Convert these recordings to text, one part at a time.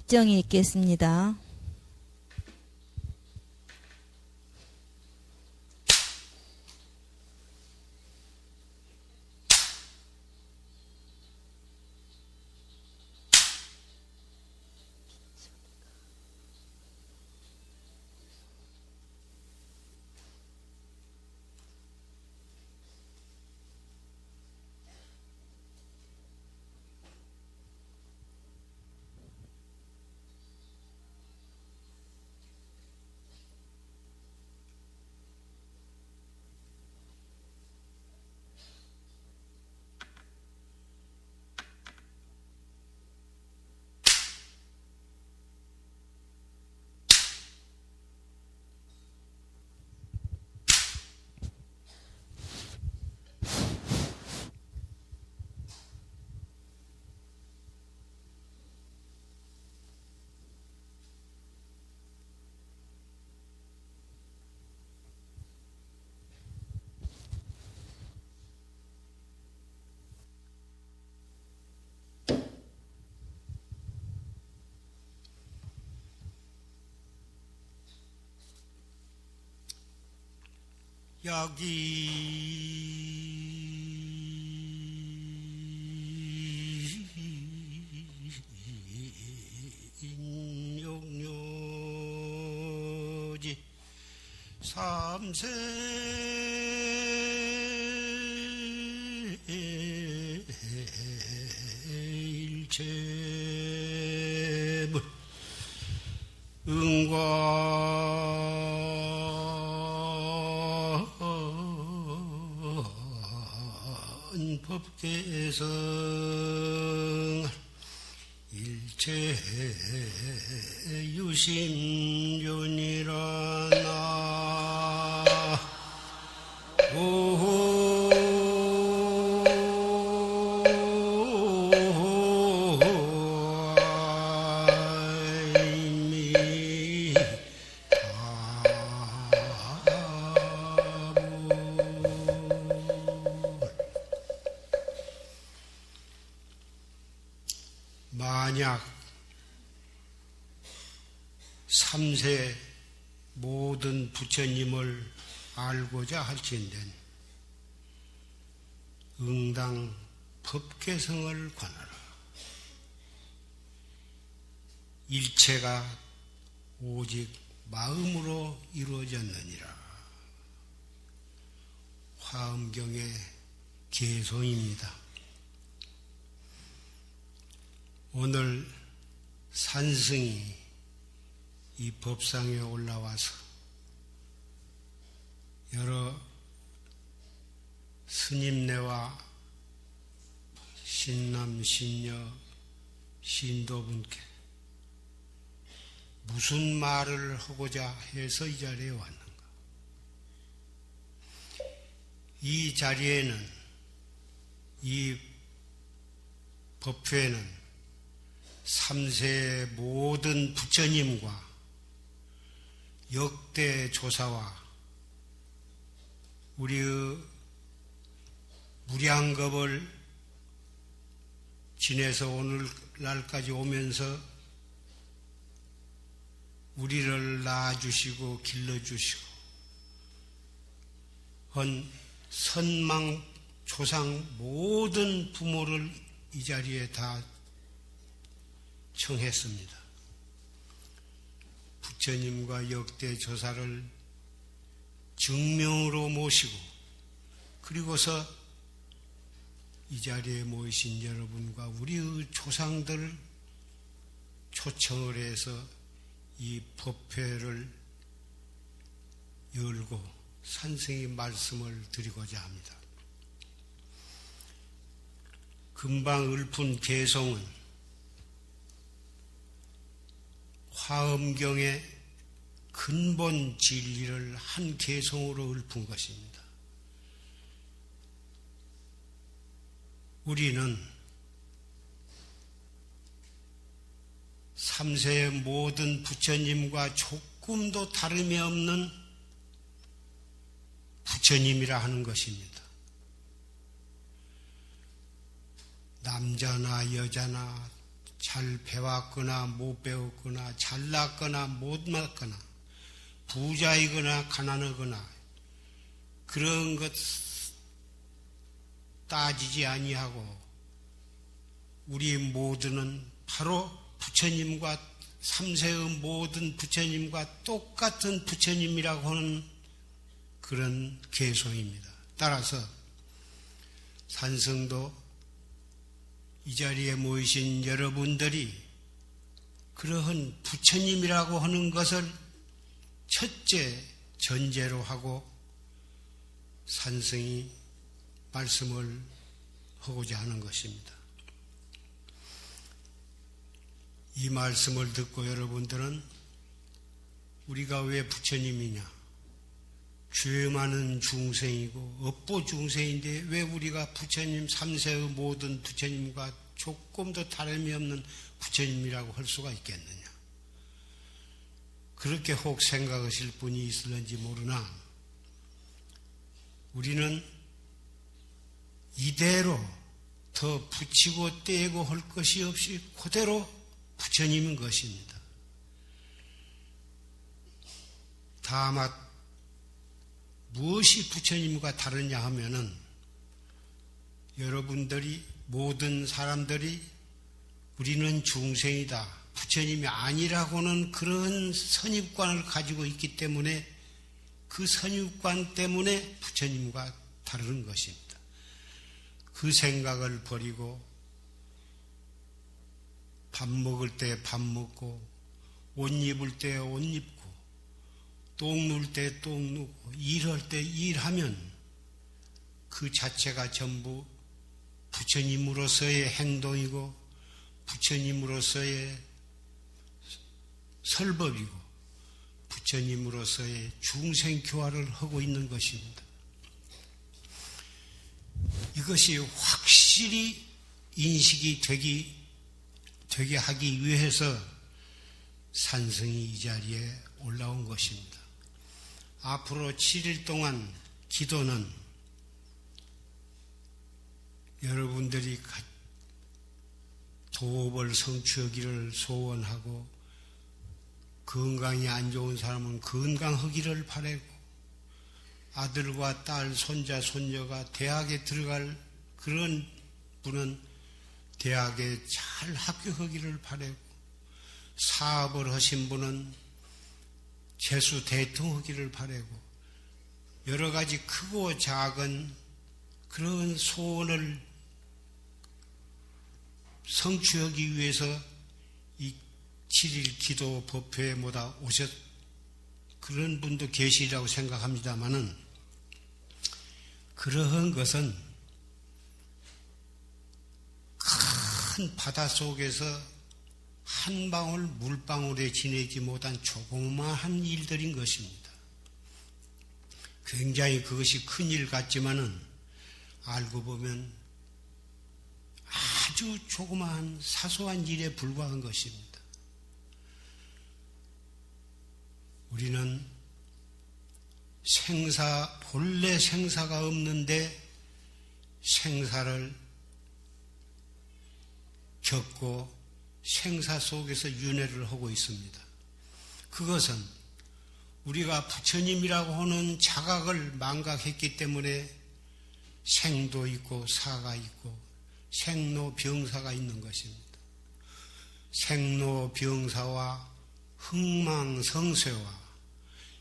입정이 있겠습니다. 인욕료지 삼세 일체불 법계성 일체 유심존이라 나 만약 삼세 모든 부처님을 알고자 할진된 응당 법계성을 관하라. 일체가 오직 마음으로 이루어졌느니라. 화엄경의 개송입니다. 오늘 산승이 이 법상에 올라와서 여러 스님네와 신남, 신녀, 신도분께 무슨 말을 하고자 해서 이 자리에 왔는가? 이 자리에는, 이 법회는 삼세 모든 부처님과 역대 조사와 우리의 무량겁을 지내서 오늘날까지 오면서 우리를 낳아주시고 길러주시고 한 선망 조상 모든 부모를 이 자리에 다 청했습니다. 부처님과 역대 조사를 증명으로 모시고 그리고서 이 자리에 모이신 여러분과 우리의 조상들을 초청을 해서 이 법회를 열고 산승의 말씀을 드리고자 합니다. 금방 읊은 개송은 화엄경의 근본 진리를 한 개송으로 읊은 것입니다. 우리는 삼세의 모든 부처님과 조금도 다름이 없는 부처님이라 하는 것입니다. 남자나 여자나 잘 배웠거나 못 배웠거나 잘났거나 못 났거나 부자이거나 가난하거나 그런 것 따지지 아니하고 우리 모두는 바로 부처님과 삼세의 모든 부처님과 똑같은 부처님이라고 하는 그런 개성입니다. 따라서 산성도 이 자리에 모이신 여러분들이 그러한 부처님이라고 하는 것을 첫째 전제로 하고 산성이 말씀을 하고자 하는 것입니다. 이 말씀을 듣고 여러분들은 우리가 왜 부처님이냐? 죄 많은 중생이고 업보 중생인데 왜 우리가 부처님 삼세의 모든 부처님과 조금도 다름이 없는 부처님이라고 할 수가 있겠느냐? 그렇게 혹 생각하실 분이 있을는지 모르나 우리는 이대로 더 붙이고 떼고 할 것이 없이 그대로 부처님인 것입니다. 다만 무엇이 부처님과 다르냐 하면은 여러분들이 모든 사람들이 우리는 중생이다. 부처님이 아니라고는 그런 선입관을 가지고 있기 때문에 그 선입관 때문에 부처님과 다른 것입니다. 그 생각을 버리고 밥 먹을 때 밥 먹고 옷 입을 때 옷 입고 똥 누울 때 똥 누고 일할 때 일하면 그 자체가 전부 부처님으로서의 행동이고 부처님으로서의 설법이고 부처님으로서의 중생교화를 하고 있는 것입니다. 이것이 확실히 인식이 되게 하기 위해서 산성이 이 자리에 올라온 것입니다. 앞으로 7일 동안 기도는 여러분들이 도업을 성취하기를 소원하고 건강이 안 좋은 사람은 건강하기를 바라고 아들과 딸, 손자, 손녀가 대학에 들어갈 그런 분은 대학에 잘 합격하기를 바라고 사업을 하신 분은 재수 대통하기를 바라고 여러 가지 크고 작은 그런 소원을 성취하기 위해서 이 7일 기도 법회에 모다 오셨 그런 분도 계시리라고 생각합니다마는 그러한 것은 큰 바다 속에서 한 방울 물방울에 지내지 못한 조그마한 일들인 것입니다. 굉장히 그것이 큰 일 같지만은 알고 보면 아주 조그마한 사소한 일에 불과한 것입니다. 우리는 본래 생사가 없는데 생사를 겪고 생사 속에서 윤회를 하고 있습니다. 그것은 우리가 부처님이라고 하는 자각을 망각했기 때문에 생도 있고 사가 있고 생로병사가 있는 것입니다. 생로병사와 흥망성쇠와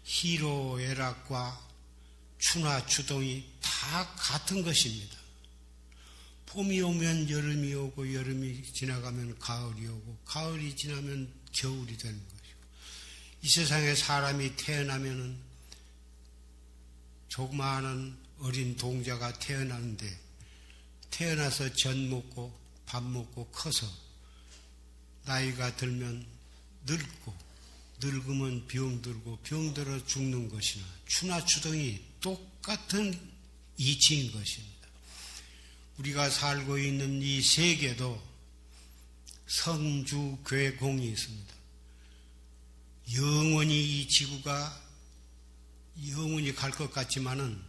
희로애락과 추나추동이 다 같은 것입니다. 봄이 오면 여름이 오고 여름이 지나가면 가을이 오고 가을이 지나면 겨울이 되는 것이고 이 세상에 사람이 태어나면은 조그마한 어린 동자가 태어나는데 태어나서 젖 먹고 밥 먹고 커서 나이가 들면 늙고 늙으면 병들고 병들어 죽는 것이나 추나추동이 똑같은 이치인 것입니다. 우리가 살고 있는 이 세계도 성주괴공이 있습니다. 영원히 이 지구가 영원히 갈 것 같지만은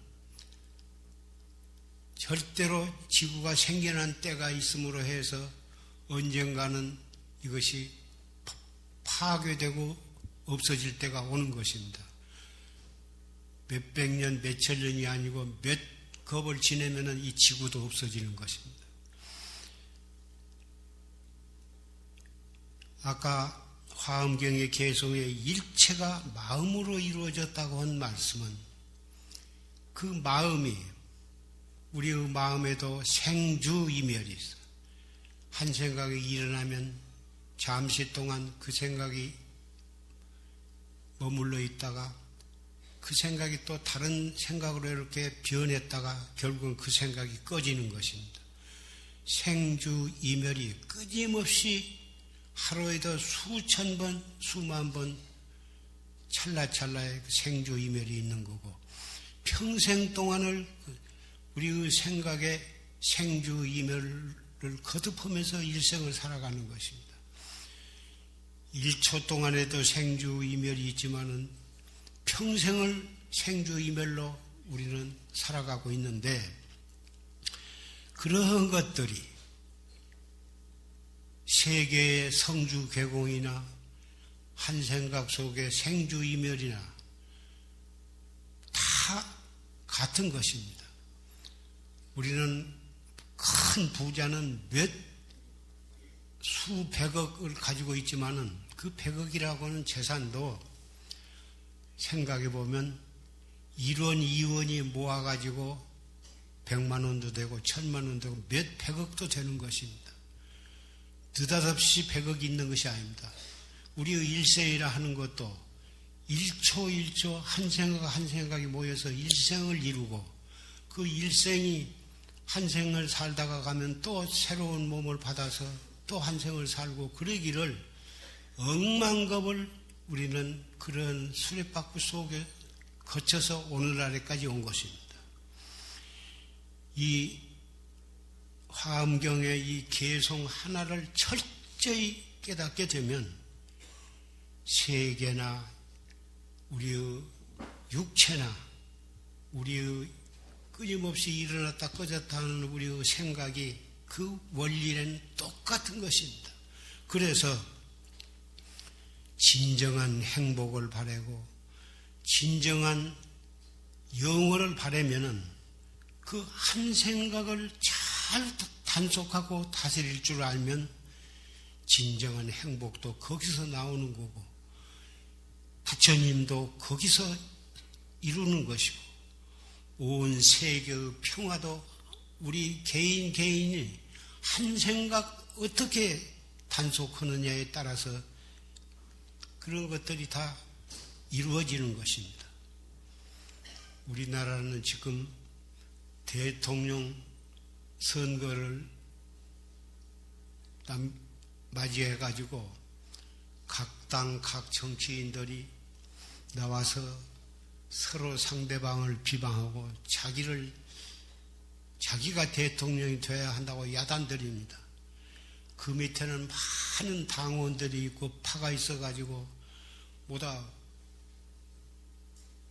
절대로 지구가 생겨난 때가 있음으로 해서 언젠가는 이것이 파괴되고 없어질 때가 오는 것입니다. 몇백 년, 몇천 년이 아니고 몇 겁을 지내면 이 지구도 없어지는 것입니다. 아까 화엄경의 개성에 일체가 마음으로 이루어졌다고 한 말씀은 그 마음이 우리의 마음에도 생주이멸이 있어요. 한 생각이 일어나면 잠시 동안 그 생각이 머물러 있다가 그 생각이 또 다른 생각으로 이렇게 변했다가 결국은 그 생각이 꺼지는 것입니다. 생주이멸이 끊임없이 하루에도 수천 번, 수만 번 찰나찰나의 생주이멸이 있는 거고 평생 동안을 우리의 생각에 생주이멸을 거듭하면서 일생을 살아가는 것입니다. 1초 동안에도 생주이멸이 있지만은 평생을 생주이멸로 우리는 살아가고 있는데 그러한 것들이 세계의 성주개공이나 한 생각 속의 생주이멸이나 다 같은 것입니다. 우리는 큰 부자는 몇 수백억을 가지고 있지만은 그 백억이라고 하는 재산도 생각해 보면 1원, 2원이 모아가지고 100만 원도 되고 1000만 원도 되고 몇 백억도 되는 것입니다. 느닷없이 100억이 있는 것이 아닙니다. 우리의 일생이라 하는 것도 1초 1초 한 생각 한 생각이 모여서 일생을 이루고 그 일생이 한 생을 살다가 가면 또 새로운 몸을 받아서 또 한 생을 살고 그러기를 억만겁을 우리는 그런 수레바퀴 속에 거쳐서 오늘날에까지 온 것입니다. 이 화엄경의 이 개성 하나를 철저히 깨닫게 되면 세계나 우리의 육체나 우리의 끊임없이 일어났다 꺼졌다 하는 우리의 생각이 그 원리는 똑같은 것입니다. 그래서 진정한 행복을 바라고 진정한 영원을 바라면은 그 한 생각을 잘 단속하고 다스릴 줄 알면 진정한 행복도 거기서 나오는 거고 부처님도 거기서 이루는 것이고 온 세계의 평화도 우리 개인이 한 생각 어떻게 단속하느냐에 따라서 그런 것들이 다 이루어지는 것입니다. 우리나라는 지금 대통령 선거를 맞이해가지고 각 당, 각 정치인들이 나와서 서로 상대방을 비방하고 자기가 대통령이 돼야 한다고 야단들입니다. 그 밑에는 많은 당원들이 있고 파가 있어가지고 뭐다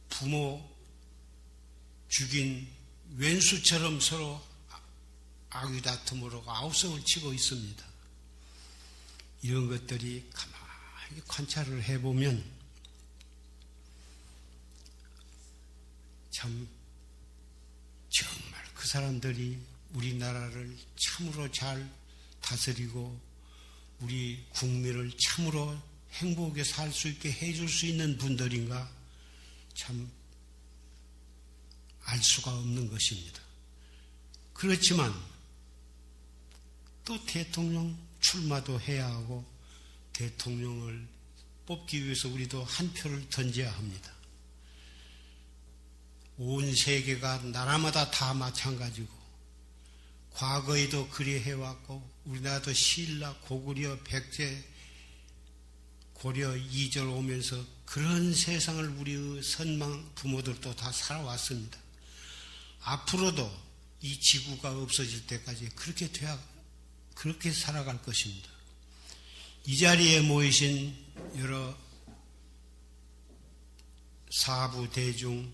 부모 죽인 왼수처럼 서로 아귀다툼으로 아우성을 치고 있습니다. 이런 것들이 가만히 관찰을 해보면 참 정말 그 사람들이 우리나라를 참으로 잘 다스리고 우리 국민을 참으로 행복하게 살 수 있게 해줄 수 있는 분들인가 참 알 수가 없는 것입니다. 그렇지만 또 대통령 출마도 해야 하고 대통령을 뽑기 위해서 우리도 한 표를 던져야 합니다. 온 세계가 나라마다 다 마찬가지고 과거에도 그리 해왔고 우리나라도 신라, 고구려, 백제, 고려, 이절 오면서 그런 세상을 우리의 선망 부모들도 다 살아왔습니다. 앞으로도 이 지구가 없어질 때까지 그렇게 살아갈 것입니다. 이 자리에 모이신 여러 사부 대중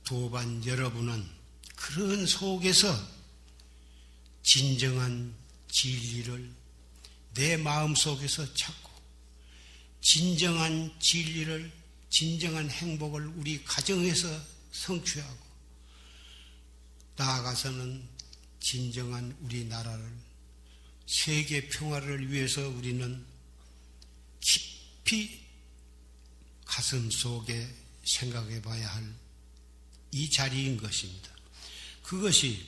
도반 여러분은 그런 속에서 진정한 진리를 내 마음속에서 찾고 진정한 진리를, 진정한 행복을 우리 가정에서 성취하고 나아가서는 진정한 우리나라를, 세계 평화를 위해서 우리는 깊이 가슴 속에 생각해 봐야 할 이 자리인 것입니다. 그것이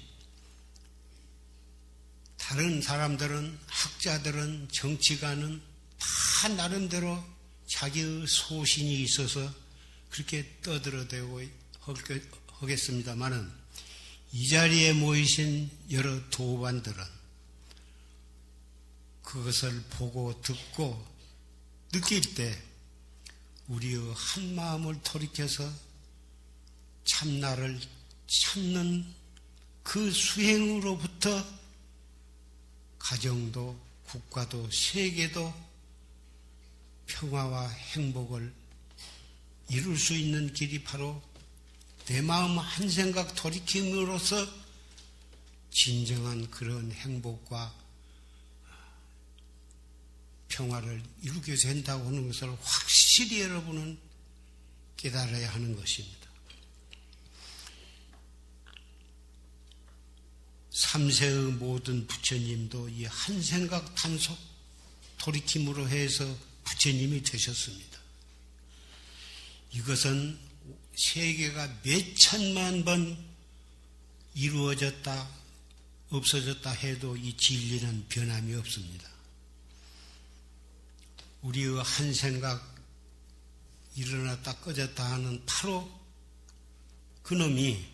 다른 사람들은, 학자들은, 정치가는 다 나름대로 자기의 소신이 있어서 그렇게 떠들어대고 하겠습니다마는 이 자리에 모이신 여러 도반들은 그것을 보고 듣고 느낄 때 우리의 한 마음을 돌이켜서 참나를 찾는 그 수행으로부터 가정도 국가도 세계도 평화와 행복을 이룰 수 있는 길이 바로 내 마음 한 생각 돌이킴으로써 진정한 그런 행복과 평화를 이루게 된다고 하는 것을 확실히 여러분은 깨달아야 하는 것입니다. 3세의 모든 부처님도 이 한 생각 단속 돌이킴으로 해서 부처님이 되셨습니다. 이것은 세계가 몇 천만 번 이루어졌다 없어졌다 해도 이 진리는 변함이 없습니다. 우리의 한 생각 일어났다 꺼졌다 하는 바로 그놈이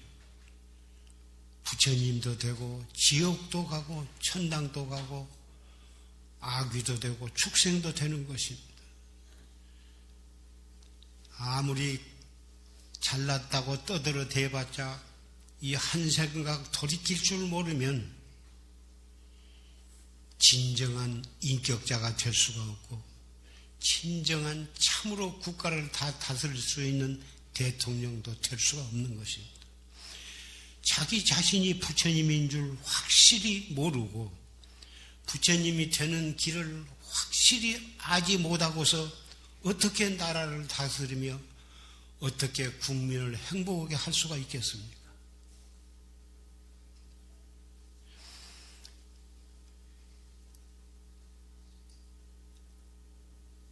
부처님도 되고 지옥도 가고 천당도 가고 아귀도 되고 축생도 되는 것입니다. 아무리 잘났다고 떠들어 대봤자 이 한 생각 돌이킬 줄 모르면 진정한 인격자가 될 수가 없고 진정한 참으로 국가를 다 다스릴 수 있는 대통령도 될 수가 없는 것입니다. 자기 자신이 부처님인 줄 확실히 모르고 부처님이 되는 길을 확실히 알지 못하고서 어떻게 나라를 다스리며 어떻게 국민을 행복하게 할 수가 있겠습니까?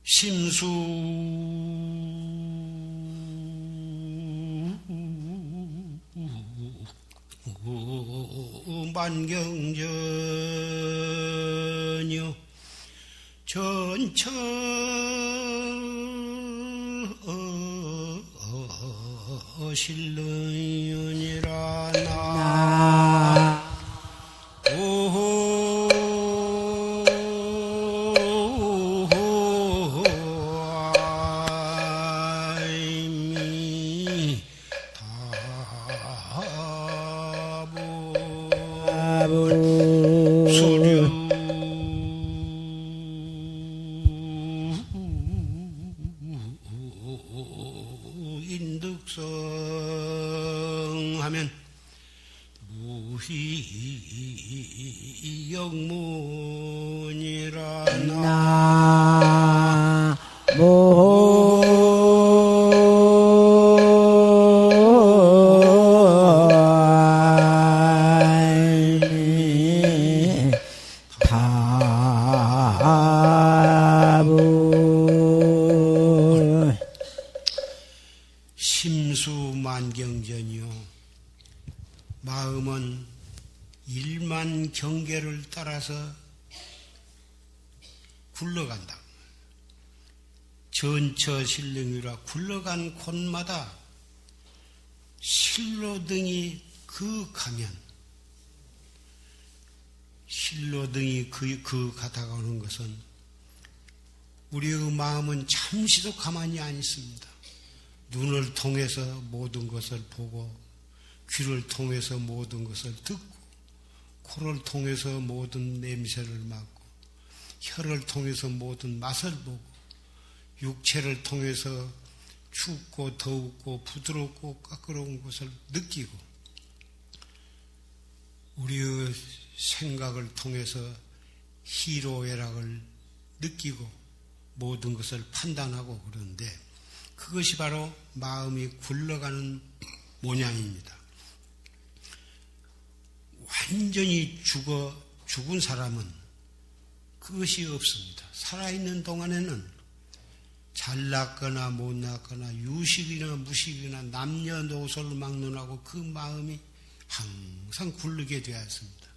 심수 만경전요 전처 신릉이라 나 인득성하면 무희영문이라 심수만경전이요. 마음은 일만 경계를 따라서 굴러간다. 전처신릉이라 굴러간 곳마다 실로등이 그 가면 실로등이 그 가다가오는 것은 우리의 마음은 잠시도 가만히 안 있습니다. 눈을 통해서 모든 것을 보고 귀를 통해서 모든 것을 듣고 코를 통해서 모든 냄새를 맡고 혀를 통해서 모든 맛을 보고 육체를 통해서 춥고 더웁고 부드럽고 까끄러운 것을 느끼고 우리의 생각을 통해서 희로애락을 느끼고 모든 것을 판단하고 그러는데 그것이 바로 마음이 굴러가는 모양입니다. 완전히 죽은 사람은 그것이 없습니다. 살아있는 동안에는 잘났거나 못났거나 유식이나 무식이나 남녀노소를 막론하고 그 마음이 항상 굴르게 되어 있습니다.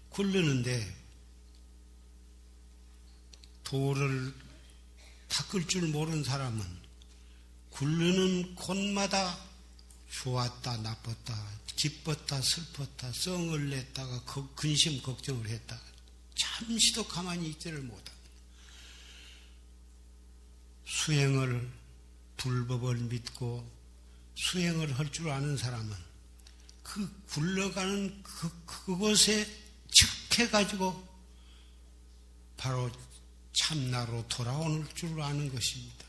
굴르는데 도를 닦을 줄 모르는 사람은 굴르는 곳마다 좋았다 나빴다 기뻤다 슬펐다 성을 냈다가 근심 걱정을 했다 잠시도 가만히 있지를 못합니다. 수행을 불법을 믿고 수행을 할 줄 아는 사람은 그 굴러가는 그곳에 즉해가지고 바로 참나로 돌아오는 줄 아는 것입니다.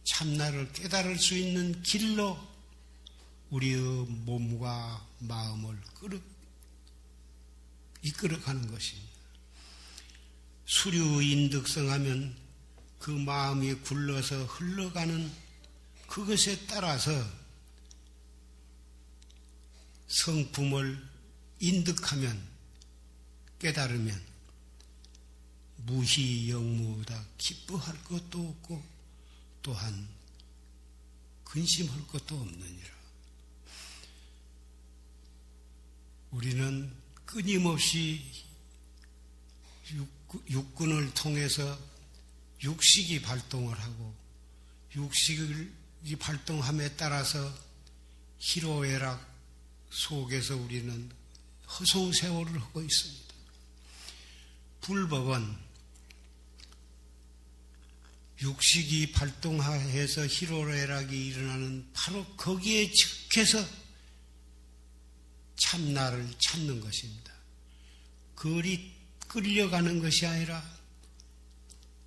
참나를 깨달을 수 있는 길로 우리의 몸과 마음을 이끌어가는 것입니다. 수류인득성하면 그 마음이 굴러서 흘러가는 그것에 따라서 성품을 인득하면 깨달으면 무희영무다 기뻐할 것도 없고 또한 근심할 것도 없느니라. 우리는 끊임없이 육군을 통해서 육식이 발동을 하고 육식이 발동함에 따라서 희로애락 속에서 우리는 허송세월을 하고 있습니다. 불법은 육식이 발동해서 희로애락이 일어나는 바로 거기에 즉해서 참나를 찾는 것입니다. 그리 끌려가는 것이 아니라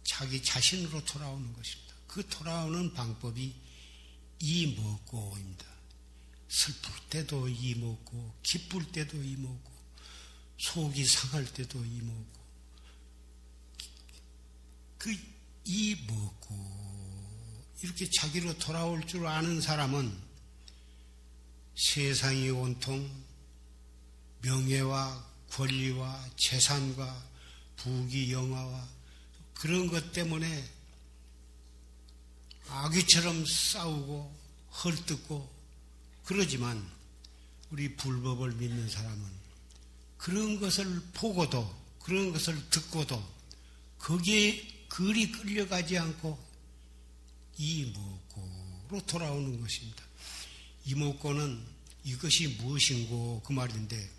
자기 자신으로 돌아오는 것입니다. 그 돌아오는 방법이 이먹고입니다. 슬플 때도 이먹고 기쁠 때도 이먹고 속이 상할 때도 이먹고 그 이먹고 이렇게 자기로 돌아올 줄 아는 사람은 세상이 온통 명예와 권리와 재산과 부귀 영화와 그런 것 때문에 아귀처럼 싸우고 헐뜯고 그러지만 우리 불법을 믿는 사람은 그런 것을 보고도 그런 것을 듣고도 거기에 그리 끌려가지 않고 이목고로 돌아오는 것입니다. 이목고는 이것이 무엇인고 그 말인데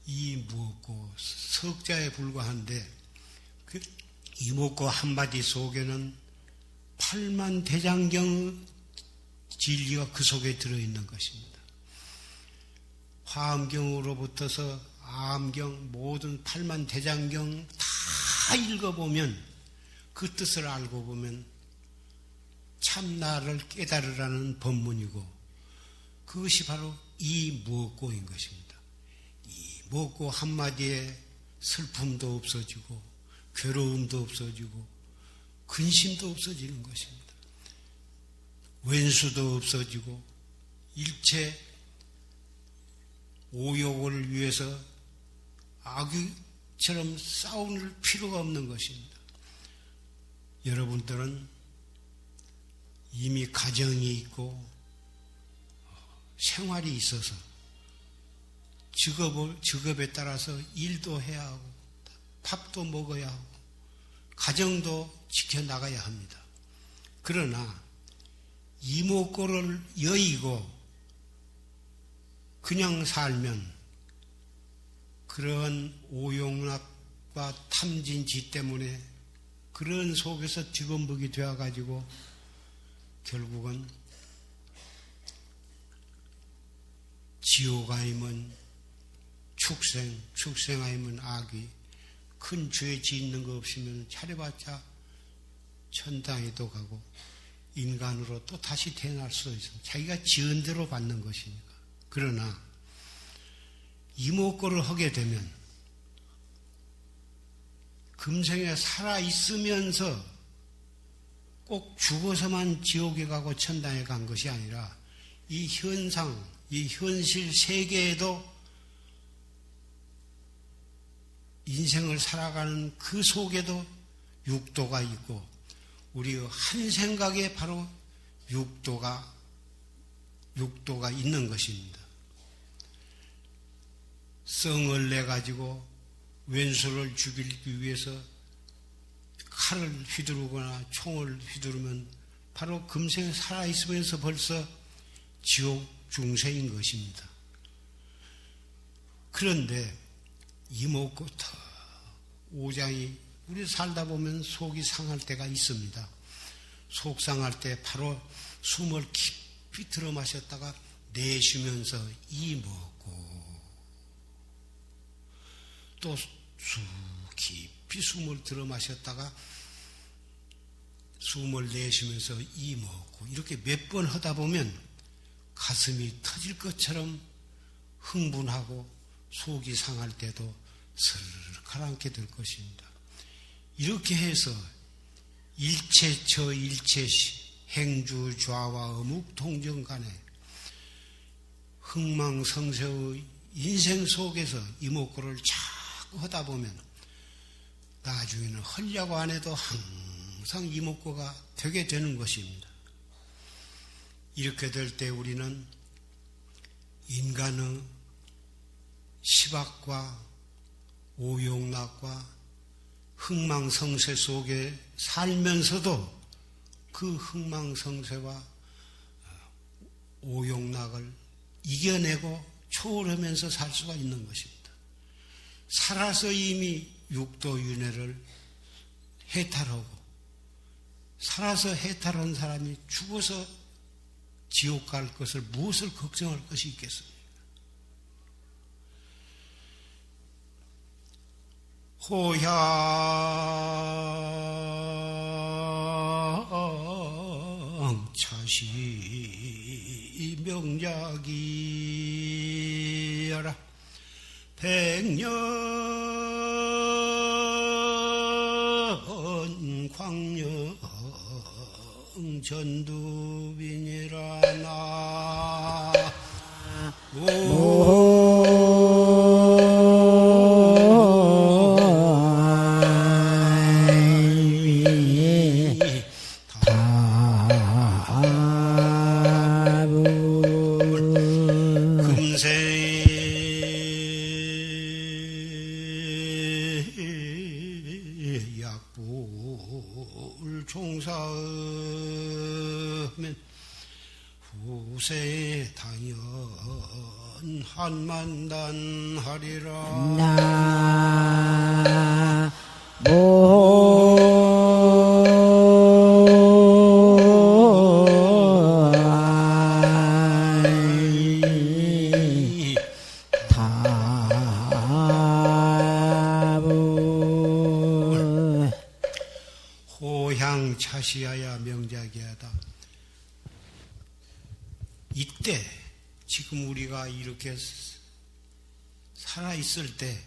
이목고 석자에 불과한데 그 이목고 한마디 속에는 8만 대장경 진리가 그 속에 들어있는 것입니다. 화엄경으로부터서 아엄경 모든 8만 대장경 다 읽어보면 그 뜻을 알고 보면 참나를 깨달으라는 법문이고 그것이 바로 이 무엇고인 것입니다. 이 무엇고 한마디에 슬픔도 없어지고 괴로움도 없어지고 근심도 없어지는 것입니다. 왼수도 없어지고 일체 오욕을 위해서 악귀처럼 싸울 필요가 없는 것입니다. 여러분들은 이미 가정이 있고 생활이 있어서 직업에 따라서 일도 해야 하고 밥도 먹어야 하고 가정도 지켜나가야 합니다. 그러나 이목고를 여의고 그냥 살면 그런 오용락과 탐진지 때문에 그런 속에서 뒤범벅이 되어가지고 결국은 지옥 아니면 축생 아니면 악이 큰 죄 짓는 거 없으면 차려봤자 천당에도 가고 인간으로 또 다시 태어날 수 있어. 자기가 지은 대로 받는 것이니까. 그러나 이목고를 하게 되면 금생에 살아있으면서 꼭 죽어서만 지옥에 가고 천당에 간 것이 아니라 이 현상, 이 현실 세계에도 인생을 살아가는 그 속에도 육도가 있고 우리의 한 생각에 바로 육도가 있는 것입니다. 성을 내가지고 왼수를 죽이기 위해서 칼을 휘두르거나 총을 휘두르면 바로 금생 살아있으면서 벌써 지옥 중생인 것입니다. 그런데 이목구터 오장이 우리 살다 보면 속이 상할 때가 있습니다. 속 상할 때 바로 숨을 깊이 들어 마셨다가 내쉬면서 이먹고 또 깊이 숨을 들어 마셨다가 숨을 내쉬면서 이먹고 이렇게 몇 번 하다 보면 가슴이 터질 것처럼 흥분하고 속이 상할 때도 스르르 가라앉게 될 것입니다. 이렇게 해서 일체처 일체시 행주 좌와 어묵 통정 간에 흥망성쇠의 인생 속에서 이목구를 자꾸 하다 보면 나중에는 하려고 안 해도 항상 이목구가 되게 되는 것입니다. 이렇게 될 때 우리는 인간의 시박과 오욕락과 흥망성쇠 속에 살면서도 그 흥망성쇠와 오욕락을 이겨내고 초월하면서 살 수가 있는 것입니다. 살아서 이미 육도윤회를 해탈하고 살아서 해탈한 사람이 죽어서 지옥 갈 것을 무엇을 걱정할 것이 있겠습니까? 호향 차시 명작이여라 백년 광명 전두빈이라 나 후세 당연 한만단하리라 호향차시하야 명작이하다. 이때 지금 우리가 이렇게 살아있을 때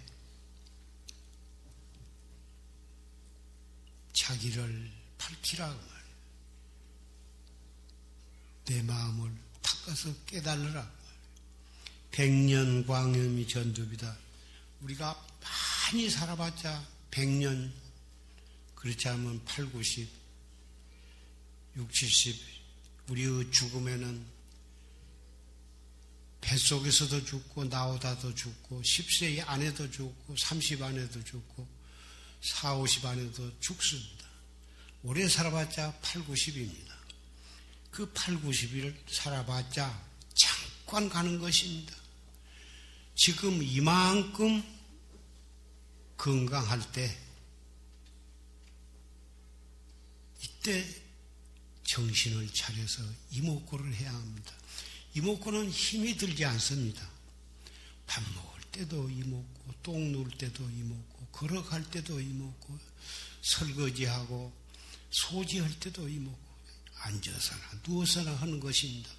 자기를 밝히라고 말이에요. 내 마음을 닦아서 깨달으라고 말이에요. 백년 광염이 전두비다. 우리가 많이 살아봤자 100년 그렇지 않으면 8, 90, 6, 70 우리의 죽음에는 뱃속에서도 죽고 나오다도 죽고 10세 안에도 죽고 30 안에도 죽고 4, 50 안에도 죽습니다. 오래 살아봤자 8, 90입니다. 그 8, 90일 살아봤자 잠깐 가는 것입니다. 지금 이만큼 건강할 때 이때 정신을 차려서 이목구를 해야 합니다. 이목구는 힘이 들지 않습니다. 밥 먹을 때도 이목구, 똥 누울 때도 이목구, 걸어갈 때도 이목구, 설거지하고 소지할 때도 이목구, 앉아서나 누워서나 하는 것입니다.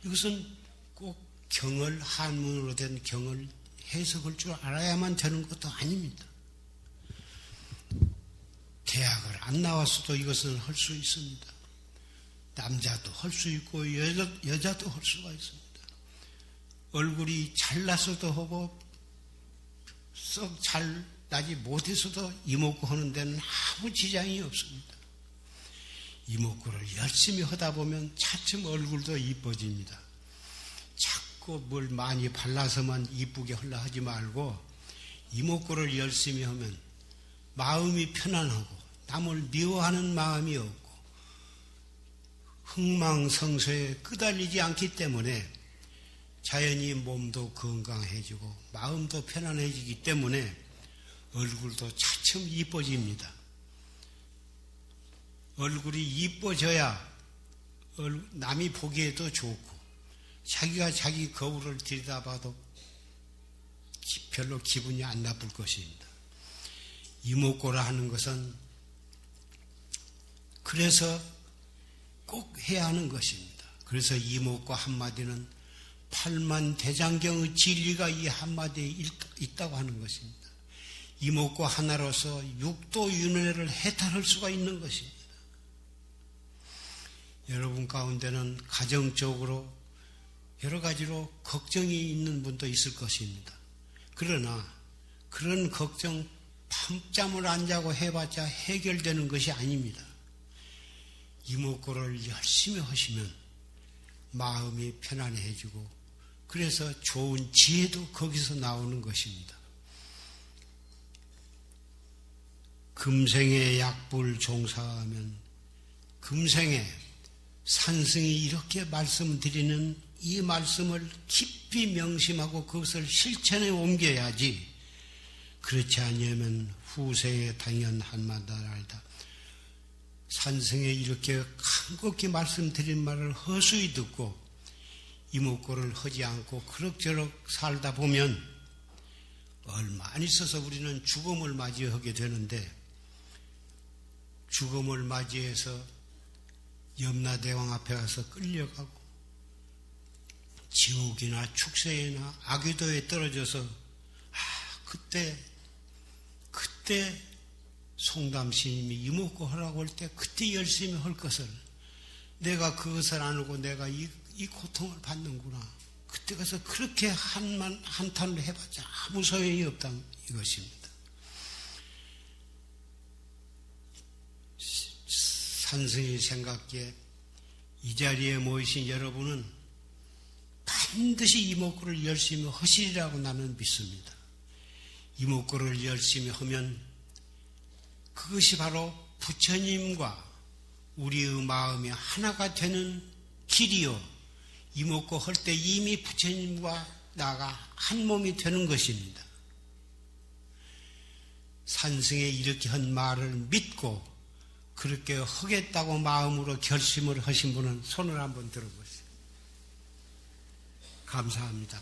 이것은 꼭 경을, 한문으로 된 경을 해석할 줄 알아야만 되는 것도 아닙니다. 대학을 안 나왔어도 이것은 할 수 있습니다. 남자도 할 수 있고 여자도 할 수가 있습니다. 얼굴이 잘났어도 하고 썩 잘 나지 못해서도 이목구 하는 데는 아무 지장이 없습니다. 이목구를 열심히 하다 보면 차츰 얼굴도 이뻐집니다. 자꾸 뭘 많이 발라서만 이쁘게 하려 하지 말고 이목구를 열심히 하면 마음이 편안하고 남을 미워하는 마음이 없고 흥망성쇠에 끄달리지 않기 때문에 자연히 몸도 건강해지고 마음도 편안해지기 때문에 얼굴도 차츰 이뻐집니다. 얼굴이 이뻐져야 남이 보기에도 좋고 자기가 자기 거울을 들여다봐도 별로 기분이 안 나쁠 것입니다. 이목구라 하는 것은 그래서 꼭 해야 하는 것입니다. 그래서 이목구 한마디는 8만 대장경의 진리가 이 한마디에 있다고 하는 것입니다. 이목구 하나로서 육도윤회를 해탈할 수가 있는 것입니다. 여러분 가운데는 가정적으로 여러 가지로 걱정이 있는 분도 있을 것입니다. 그러나 그런 걱정 밤잠을 안 자고 해봤자 해결되는 것이 아닙니다. 이목구를 열심히 하시면 마음이 편안해지고 그래서 좋은 지혜도 거기서 나오는 것입니다. 금생에 약불 종사하면 금생에 산승이 이렇게 말씀드리는 이 말씀을 깊이 명심하고 그것을 실천에 옮겨야지 그렇지 않으면 후세에 당연한마다 알다. 산승에 이렇게 간곡히 말씀드린 말을 허수히 듣고 이목구를 하지 않고 그럭저럭 살다 보면 얼마 안 있어서 우리는 죽음을 맞이하게 되는데 죽음을 맞이해서 염라대왕 앞에 가서 끌려가고 지옥이나 축생이나 악의도에 떨어져서 그때 송담스님이 이목구 하라고 할 때 그때 열심히 할 것을 내가 그것을 안 하고 내가 이 고통을 받는구나. 그때 가서 그렇게 한탄을 해봤자 아무 소용이 없다 이것입니다. 산승이 생각기에 이 자리에 모이신 여러분은 반드시 이목구를 열심히 하시리라고 나는 믿습니다. 이목구를 열심히 하면 그것이 바로 부처님과 우리의 마음이 하나가 되는 길이요. 이목구 할 때 이미 부처님과 나가 한 몸이 되는 것입니다. 산승에 이렇게 한 말을 믿고 그렇게 하겠다고 마음으로 결심을 하신 분은 손을 한번 들어보세요. 감사합니다.